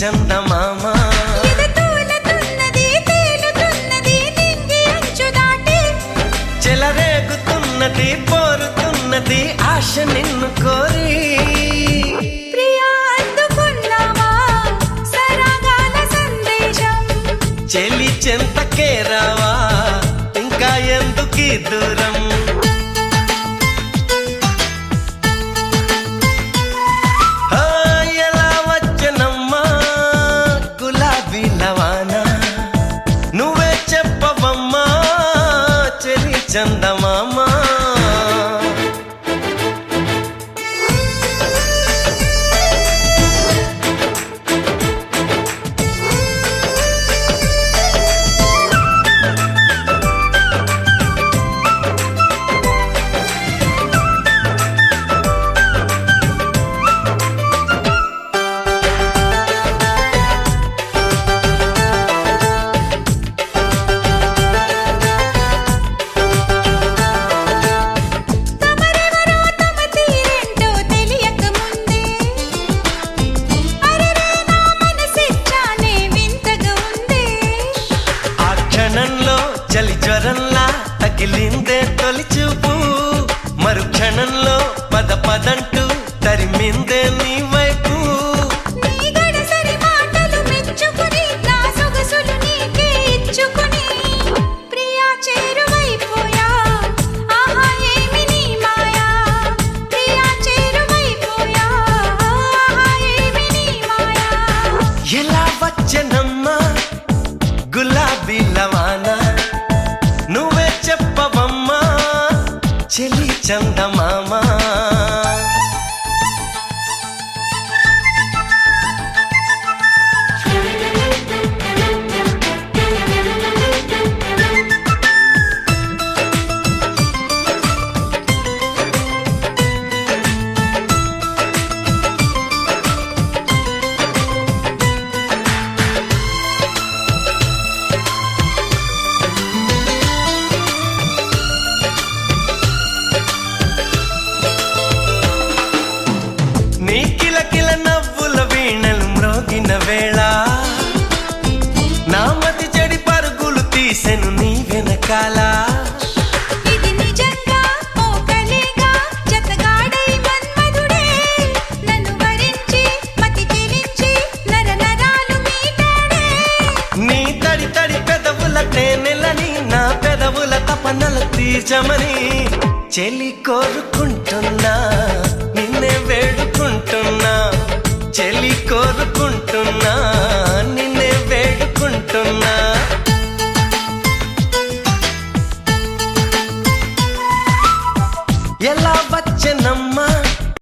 చందమామ చెలరేగుతున్నది పోరుతున్నది ఆశ నిన్ను కోరి ప్రియా అందుకున్నావా సరాగాల సందేశం చెలి చెంతకే రావా ఇంకా ఎందుకీ దూరం ఎలా వచ్చనమ్మా గులాబీ లవానా నువ్వే చెప్పవమ్మా చెలి చందమామా చలి జ్వరంలా తగిలిందే తొలి చూపు మరుక్షణంలో పద పదంటూ తరిమిందే నీ వైపు ఎలా వచ్చనమ్మా గులాబీ లవానా నువ్వే చెప్పవమ్మా చెలి చందమామా నీ కిలకిల నవ్వుల వీణలు మ్రోగిన వేళ నా మతి చెడి పరుగులు తీసెను నీ వెనకాల ఇది నిజంగా ఓ కలేగా జతగాడై మన్మధుడే నన్ను వరించి మతి చెలించి నరనరాలు మీటాడే నీ తడి తడి పెదవుల తేనెలని నా పెదవుల తపనలు తీర్చమని చెలి కోరుకుంటున్నా